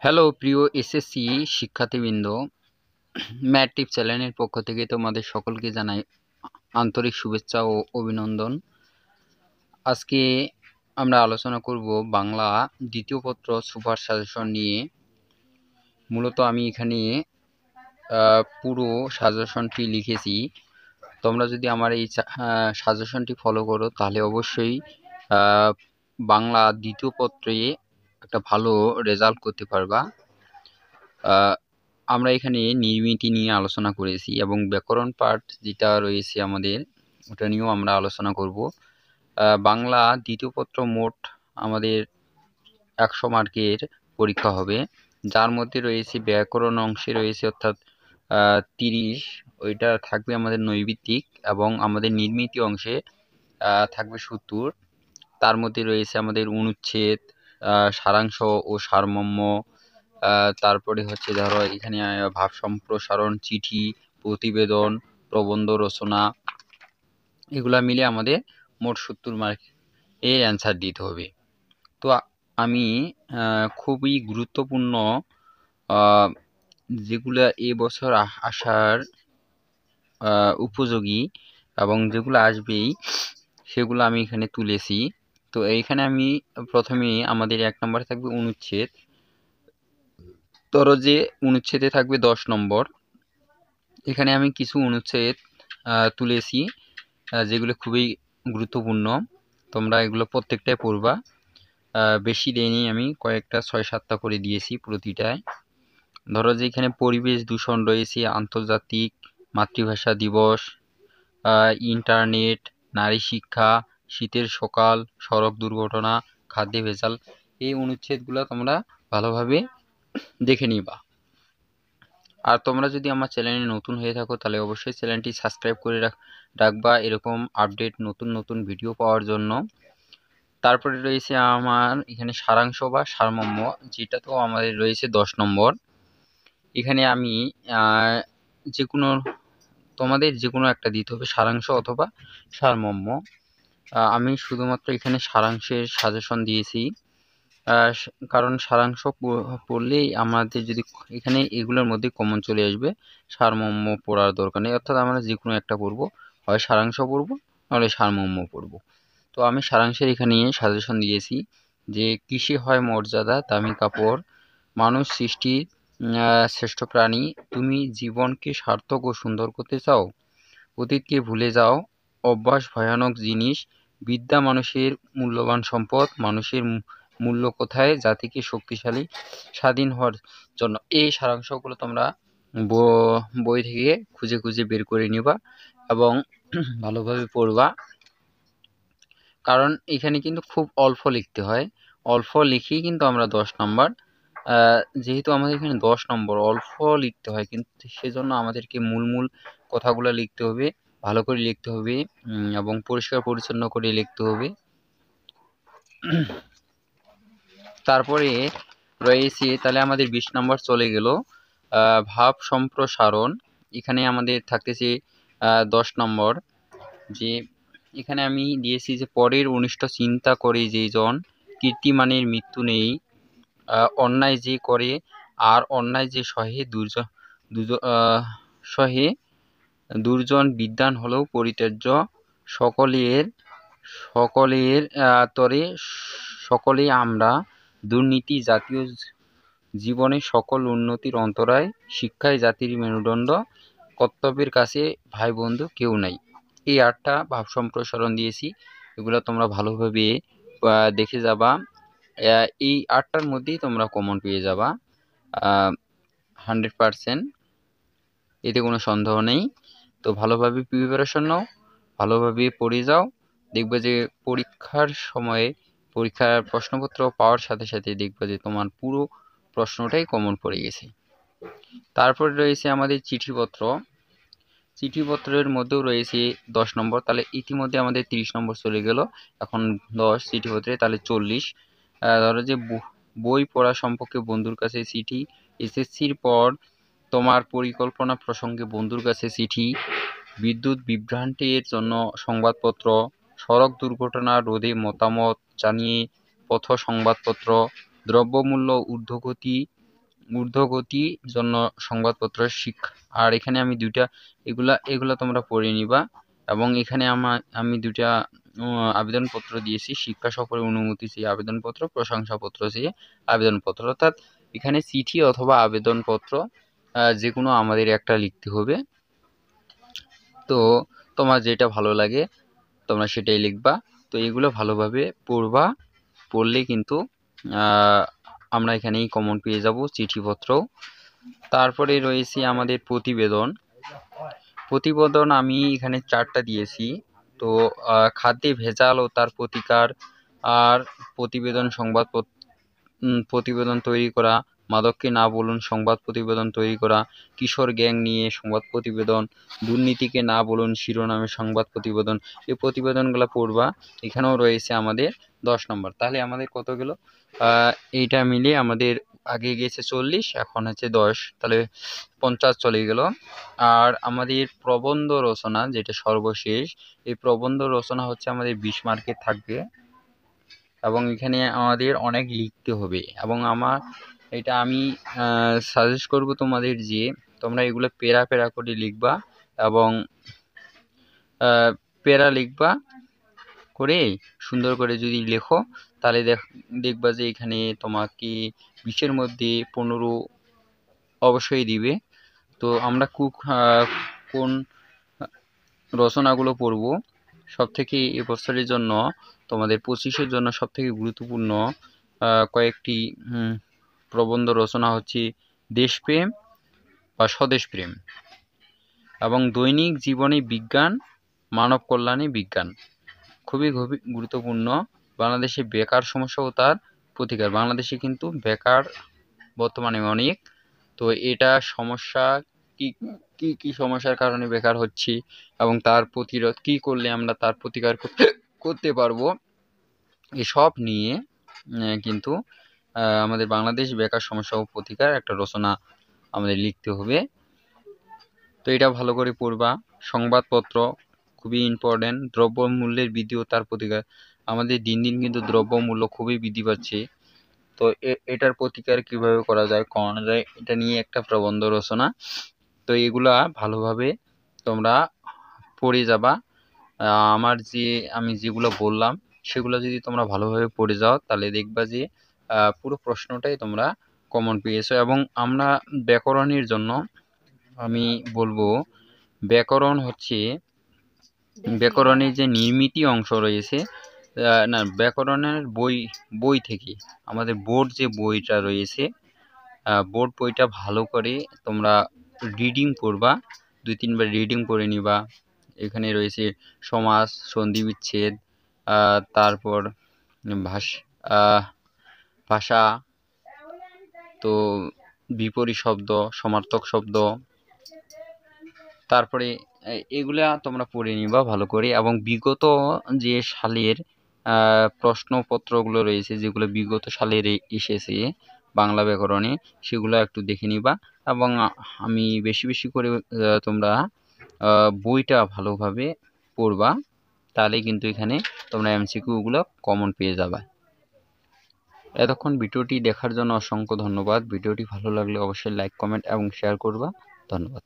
Hello প্রিয় SSC শিক্ষার্থীবৃন্দ, mat টিপ চ্যানেলের পক্ষ থেকে তোমাদের সকলকে জানাই আন্তরিক শুভেচ্ছা ও অভিনন্দন। আজকে আমরা আলোচনা করব বাংলা দ্বিতীয় পত্র সুপার সাজেশন নিয়ে। মূলত আমি এখানে পুরো সাজেশনটি লিখেছি। তোমরা যদি আমার এই সাজেশনটি ফলো করো তাহলে অবশ্যই বাংলা দ্বিতীয় পত্রে একটা ভালো রেজাল্ট করতে পারবা। আমরা এখানে নির্মিতি নিয়ে আলোচনা করেছি এবং ব্যাকরণ পাঠ যেটা রয়েছে আমাদের ওটা নিয়েও আমরা আলোচনা করব। বাংলা দ্বিতীয় পত্র মোট আমাদের 100 মার্কের পরীক্ষা হবে, যার মধ্যে রয়েছে ব্যাকরণ অংশে রয়েছে অর্থাৎ 30, ওইটা থাকবে আমাদের নৈবিত্তিক, এবং আমাদের নির্মিতি অংশে থাকবে 70। তার মধ্যে রয়েছে আমাদের অনুচ্ছেদ, সারাংশ ও সারমর্ম, তারপরে হচ্ছে ধরো এখানে ভাব সম্প্রসারণ, চিঠি, প্রতিবেদন, প্রবন্ধ রচনা, এগুলা মিলে আমাদের মোট 70 মার্ক এর অ্যান্সার দিতে হবে। তো আমি খুবই গুরুত্বপূর্ণ যেগুলা এবছর আসার উপযোগী এবং যেগুলো আসবেই সেগুলো আমি এখানে তুলেছি। তো এইখানে আমি প্রথমে আমাদের 1 নম্বরে থাকবে অনুচ্ছেদ। ধরো যে অনুচ্ছেদে থাকবে 10 নম্বর। এখানে আমি কিছু অনুচ্ছেদ তুলেছি যেগুলো খুবই গুরুত্বপূর্ণ। তোমরা এগুলো প্রত্যেকটাই পড়বা। বেশি দেয়নি, আমি কয়েকটা 6-7টা করে দিয়েছি প্রতিটায়। ধরো যে এখানে পরিবেশ দূষণ রয়েছে, আন্তর্জাতিক মাতৃভাষা দিবস, ইন্টারনেট, নারী শিক্ষা, শীতের সকাল, সড়ক দুর্ঘটনা, খাদ্যে ভেজাল। এই অনুচ্ছেদগুলো তোমরা ভালোভাবে দেখে নিবা। আর তোমরা যদি আমার চ্যানেলে নতুন হয়ে থাকো তাহলে অবশ্যই চ্যানেলটি সাবস্ক্রাইব করে রাখবা এরকম আপডেট নতুন নতুন ভিডিও পাওয়ার জন্য। তারপরে রয়েছে আমার এখানে সারাংশ বা সারমর্ম, যেটা তো আমাদের রয়েছে 10 নম্বর। এখানে আমি তোমাদের যে কোনো একটা দিতে হবে, সারাংশ অথবা সারমর্ম। আমি শুধুমাত্র এখানে সারাংশের সাজেশন দিয়েছি, কারণ সারাংশ পড়লেই আমাদের যদি এখানে এগুলোর মধ্যে কমন চলে আসবে, সারমর্ম পড়ার দরকার নেই। অর্থাৎ আমরা যে কোনো একটা পড়বো, হয় সারাংশ পড়বো নাহলে সারমর্ম পড়বো। তো আমি সারাংশের এখানে সাজেশন দিয়েছি যে কৃষি হয় মর্যাদা, দামি কাপড়, মানুষ সৃষ্টির শ্রেষ্ঠ প্রাণী, তুমি জীবনকে সার্থক ও সুন্দর করতে চাও, অতীতকে ভুলে যাও, অভ্যাস ভয়ানক জিনিস, বিদ্যা মানুষের মূল্যবান সম্পদ, মানুষের মূল্য কোথায়, জাতিকে শক্তিশালী স্বাধীন হওয়ার জন্য। এই সারাংশগুলো তোমরা বই থেকে খুঁজে খুঁজে বের করে নিবা এবং ভালোভাবে পড়বা। কারণ এখানে কিন্তু খুব অল্প লিখতে হয়, অল্প লিখেই কিন্তু আমরা 10 নম্বর, যেহেতু আমাদের এখানে 10 নম্বর অল্প লিখতে হয়, কিন্তু সেজন্য আমাদেরকে মূল কথাগুলো লিখতে হবে, ভালো করে লিখতে হবে এবং পরিষ্কার পরিচ্ছন্ন করে লিখতে হবে। তারপরে রয়েছে তাহলে আমাদের 20 নম্বর চলে গেল ভাব সম্প্রসারণ। এখানে আমাদের থাকতেছে 10 নম্বর। যে এখানে আমি দিয়েছি যে পরের অনিষ্ট চিন্তা করে যেই জন, কীর্তিমানের মৃত্যু নেই, অন্যায় যে করে আর অন্যায় যে সহে দুর্জন বিদ্বান হলেও পরিত্যাজ্য, সকলের তরে সকলেই আমরা দুর্নীতি জাতীয় জীবনে সকল উন্নতির অন্তরায়, শিক্ষায় জাতির মেরুদণ্ড, কর্তব্যের কাছে ভাই বন্ধু কেউ নাই। এই 8টা ভাব সম্প্রসারণ দিয়েছি, এগুলো তোমরা ভালোভাবে দেখে যাবা। এই 8টার মধ্যেই তোমরা কমন পেয়ে যাবা 100%, এতে কোনো সন্দেহ নেই। তো ভালোভাবে প্রিপারেশন নাও, ভালোভাবে পড়ে যাও, দেখবে যে পরীক্ষার সময়ে পরীক্ষার প্রশ্নপত্র পাওয়ার সাথে সাথে দেখবে যে তোমার পুরো প্রশ্নটাই কমন পড়ে গেছে। তারপরে রয়েছে আমাদের চিঠিপত্র। চিঠিপত্রের মধ্যেও রয়েছে 10 নম্বর। তাহলে ইতিমধ্যে আমাদের 30 নম্বর চলে গেল, এখন 10 চিঠিপত্রে, তাহলে 40। ধরো যে বই পড়া সম্পর্কে বন্ধুর কাছে চিঠি, এসএসসির পর তোমার পরিকল্পনা প্রসঙ্গে বন্ধুর কাছে চিঠি, বিদ্যুৎ বিভ্রান্তির জন্য সংবাদপত্র, সড়ক দুর্ঘটনা রোধে মতামত জানিয়ে পথ সংবাদপত্র, দ্রব্যমূল্য ঊর্ধ্বগতি ঊর্ধ্বগতি জন্য সংবাদপত্র শিক্ষা। আর এখানে আমি দুইটা এগুলা তোমরা পড়ে নিবা। এবং এখানে আমি দুইটা আবেদনপত্র দিয়েছি, শিক্ষা সফরের অনুমতি চেয়ে আবেদনপত্র, প্রশংসাপত্র চেয়ে আবেদনপত্র। অর্থাৎ এখানে চিঠি অথবা আবেদনপত্র যে কোনো আমাদের একটা লিখতে হবে। তো তোমার যেটা ভালো লাগে তোমরা সেটাই লিখবা। তো এগুলো ভালোভাবে পড়বা, পড়লে কিন্তু আমরা এখানেই কমন পেয়ে যাব চিঠিপত্র। তারপরে রয়েছে আমাদের প্রতিবেদন। প্রতিবেদন আমি এখানে 4টা দিয়েছি। তো খাদ্যে ভেজাল ও তার প্রতিকার, আর প্রতিবেদন তৈরি করা, মাদককে না বলুন সংবাদ প্রতিবেদন তৈরি করা, কিশোর গ্যাং নিয়ে সংবাদ প্রতিবেদন, দুর্নীতিকে না বলুন শিরোনামে সংবাদ প্রতিবেদন। এই প্রতিবেদনগুলো পড়বা। এখানেও রয়েছে আমাদের 10 নম্বর। তাহলে আমাদের কত গেল? এইটা মিলিয়ে আমাদের আগে গিয়েছে 40, এখন হচ্ছে 10, তাহলে 50 চলে গেল। আর আমাদের প্রবন্ধ রচনা যেটা সর্বশেষ, এই প্রবন্ধ রচনা হচ্ছে আমাদের 20 মার্কের থাকবে, এবং এখানে আমাদের অনেক লিখতে হবে। এবং আমি সাজেস্ট করব তোমাদের যে তোমরা এগুলো পেরা করে লিখবা, এবং পেরা লিখবা করে সুন্দর করে যদি লেখো, তাহলে দেখবা যে এখানে তোমাকে 20-এর মধ্যে 15 অবশ্যই দিবে। তো আমরা কোন রচনাগুলো পড়ব? সবথেকে এবছরের জন্য তোমাদের 25-এর জন্য সবথেকে গুরুত্বপূর্ণ কয়েকটি প্রবন্ধ রচনা হচ্ছে দেশপ্রেম বা স্বদেশপ্রেম, এবং দৈনিক জীবনে বিজ্ঞান, মানব কল্যাণে বিজ্ঞান। খুবই গুরুত্বপূর্ণ। বাংলাদেশে বেকার সমস্যা ও তার প্রতিকার। বাংলাদেশে কিন্তু বেকার বর্তমানে অনেক। তো এটা সমস্যা, কি সমস্যার কারণে বেকার হচ্ছি, এবং তার প্রতিরোধ কি করলে আমরা তার প্রতিকার করতে পারবো, এসব নিয়ে কিন্তু আমাদের বাংলাদেশ বেকার সমস্যা ও প্রতিকার একটা রচনা আমাদের লিখতে হবে। তো এটা ভালো করে পড়বা। সংবাদপত্র খুবই ইম্পর্টেন্ট। দ্রব্যমূল্যের বৃদ্ধি ও তার প্রতিকার। আমাদের দিন দিন কিন্তু দ্রব্যমূল্য খুবই বৃদ্ধি পাচ্ছে। তো এটার প্রতিকার কিভাবে করা যায় এটা নিয়ে একটা প্রবন্ধ রচনা। তো এগুলা ভালোভাবে তোমরা পড়ে যাবা। আমি যেগুলো বললাম সেগুলো যদি তোমরা ভালোভাবে পড়ে যাও, তাহলে দেখবা যে পুরো প্রশ্নটাই তোমরা কমন পেয়েছো। এবং আমরা ব্যাকরণের জন্য আমি বলবো, ব্যাকরণের যে নির্মিতি অংশ রয়েছে, না, ব্যাকরণের বই থেকে আমাদের বোর্ড যে বইটা রয়েছে, বোর্ড বইটা ভালো করে তোমরা রিডিং করবা, 2-3 বার রিডিং করে নিবা। এখানে রয়েছে সমাস, সন্ধি বিচ্ছেদ, তারপর ভাষা, তো বিপরীত শব্দ, সমার্থক শব্দ, তারপরে এগুলা তোমরা পড়ে নিবা ভালো করে। এবং বিগত যে সালের প্রশ্নপত্রগুলো রয়েছে, যেগুলো বিগত সালের এসেছে বাংলা ব্যাকরণে, সেগুলো একটু দেখে নিবা। এবং আমি বেশি করে তোমরা বইটা ভালোভাবে পড়বা, তাহলে কিন্তু এখানে তোমরা এমসিকিউগুলো কমন পেয়ে যাবে। এতক্ষণ ভিডিওটি দেখার জন্য অসংখ্য ধন্যবাদ। ভিডিওটি ভালো লাগলে অবশ্যই লাইক, কমেন্ট এবং শেয়ার করবা। ধন্যবাদ।